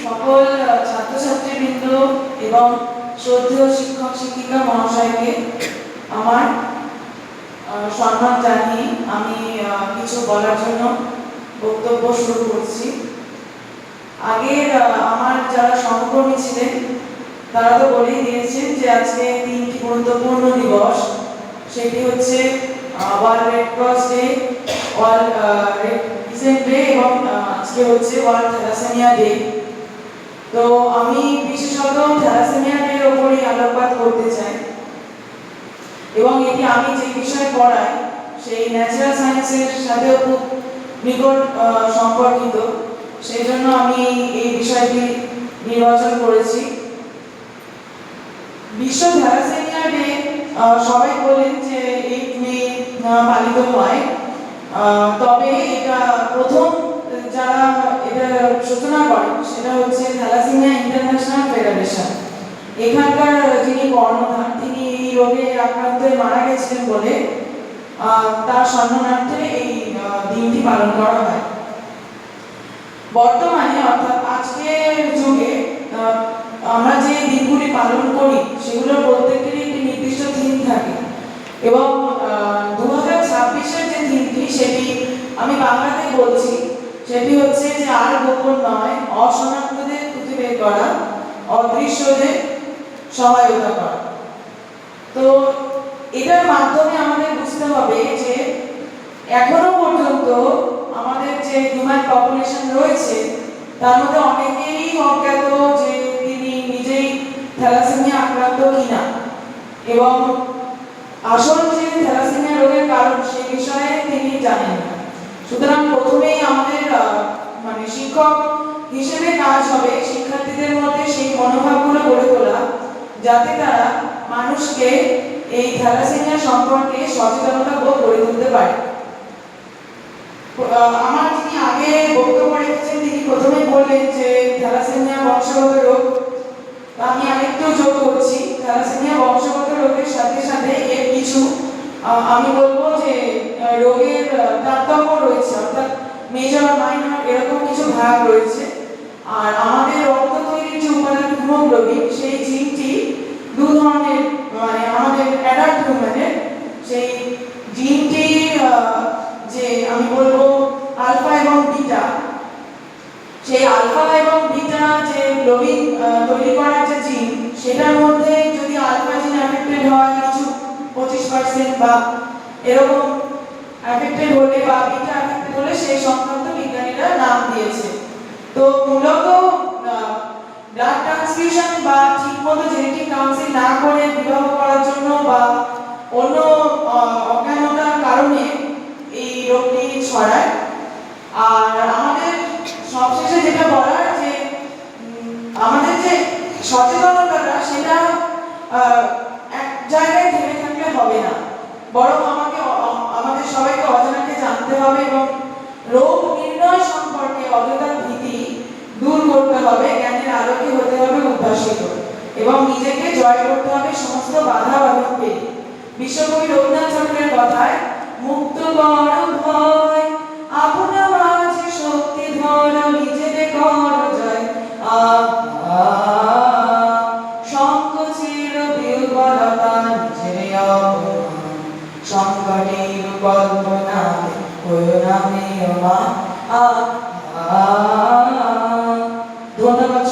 সকল ছাত্রছাত্রীবৃন্দ এবং শ্রদ্ধেয় শিক্ষক শিক্ষিকা মহাশয়কে আমার সম্মান জানিয়ে আমি কিছু বলার জন্য বক্তব্য শুরু করছি। আগের আমার যারা সহকর্মী ছিলেন তারা তো বলেই দিয়েছেন যে আজকে তিনটি গুরুত্বপূর্ণ দিবস, সেটি হচ্ছে world red cross day, world red crescent day এবং আজকে হচ্ছে ওয়ার্ল্ড থ্যালাসেমিয়া ডে। তো আমি বিশেষত থ্যালাসেমিয়া ডে এর উপরই আলোকপাত করতে চাই এবং এটি আমি যে বিষয়ে পড়াই সেই ন্যাচারাল সায়েন্সের সাথেও খুব নিকট সম্পর্কিত, সেই জন্য আমি এই বিষয়টি নির্বাচন করেছি। বিশ্ব থ্যালাসেমিয়া ডে সবাই বলেন যে 8 মে পালিত হয়, তবে এটা প্রথম যারা এটা সূচনা করেন সেটা হচ্ছে থ্যালাসেমিয়া ইন্টারন্যাশনাল ফেডারেশন। এখানকার যিনি কর্ণধার তিনি এই রোগে আক্রান্ত হয়ে মারা গেছিলেন বলে তার সম্মানার্থে এই দিনটি পালন করা হয়। বর্তমানে অর্থাৎ আজকের যুগে আমরা যে দিনগুলি পালন করি সেগুলোর প্রত্যেকেরই একটি নির্দিষ্ট থিম থাকে এবং 2026-এর যে থিমটি সেটি আমি বাংলাতেই বলছি, সেটি হচ্ছে যে আর গোপন নয়, অশনাক্তদের খুঁজে বের করা, অদৃশ্যদের সহায়তা করা। তো এটার মাধ্যমে আমাদের বুঝতে হবে যে এখনো পর্যন্ত আমাদের যে হিউম্যান পপুলেশন রয়েছে তার মধ্যে অনেকেই অজ্ঞাত যে তিনি নিজেই থ্যালাসেমিয়া আক্রান্ত কিনা এবং আসল যে থ্যালাসেমিয়া রোগের কারণ সেই বিষয়ে তিনি জানেন না। সুতরাং প্রথমেই আমাদের শিক্ষক হিসেবে কাজ হবে শিক্ষার্থীদের মধ্যে সেই মনোভাবগুলো গড়ে তোলা যাতে তারা মানুষকে এই থ্যালাসেমিয়া সম্পর্কে সচেতনতা বোধ গড়ে তুলতে পারে। আমার যিনি আগে বক্তব্য রেখেছেন তিনি প্রথমেই বললেন যে থ্যালাসেমিয়া বংশগত রোগ। আমি আরেকটু যোগ করছি, থ্যালাসেমিয়া বংশগত রোগের সাথে সাথে এর কিছু আমি বলবো যে রোগের তারতম্য রয়েছে, অর্থাৎ মেজর মাইনর এরকম কিছু ভাগ রয়েছে। আর আমাদের রক্ত তৈরির যে উপাদান হিমোগ্লোবিন সেই জিনটি দু ধরনের, আমাদের অ্যাডাল্ট হিউম্যানের সেই জিনটি যে আমি বলবো আলফা এবং বিটা, সেই আলফা এবং বিটা যে গ্লোবিন তৈরি করার যে জিন সেটার মধ্যে যদি আলফা জিন অ্যাফেক্টেড হয় কিছু 25% বা এরকম অ্যাফেক্টেড হলে বা বিটা অ্যাফেক্টেড হলে সেই সংক্রান্ত বিজ্ঞানীরা নাম দিয়েছে। তো মূলত ব্লাড ট্রান্সফিউশন বা ঠিকমতো জেনেটিক কাউন্সিল না করে বিবাহ করার জন্য বা অন্য অজ্ঞানতার কারণে এই রোগটি ছড়ায়। আর আমাদের সবশেষে যেটা বলার যে আমাদের যে সচেতনতাটা সেটা এক জায়গায় থেমে থাকলে হবে না, বরং আমাদের সবাইকে অজানাকে জানতে হবে এবং রোগ নির্ণয় সম্পর্কে অযথার ভীতি দূর করতে হবে, জ্ঞানের আলোকে হতে হবে উদ্ভাসিত এবং নিজেকে জয় করতে হবে সমস্ত বাধা বাধা পেরিয়ে। বিশ্বকবি রবীন্দ্রনাথ ঠাকুরের কথায় মুক্ত কর ভয়, আপনা মাঝে শক্তি ধর, নিজের কর জয়, সংকোচের বিহ্বলতা নিজের অপমান, সংকটের কল্পনাতে হয়ো না মেয়মান। ধন্যবাদ।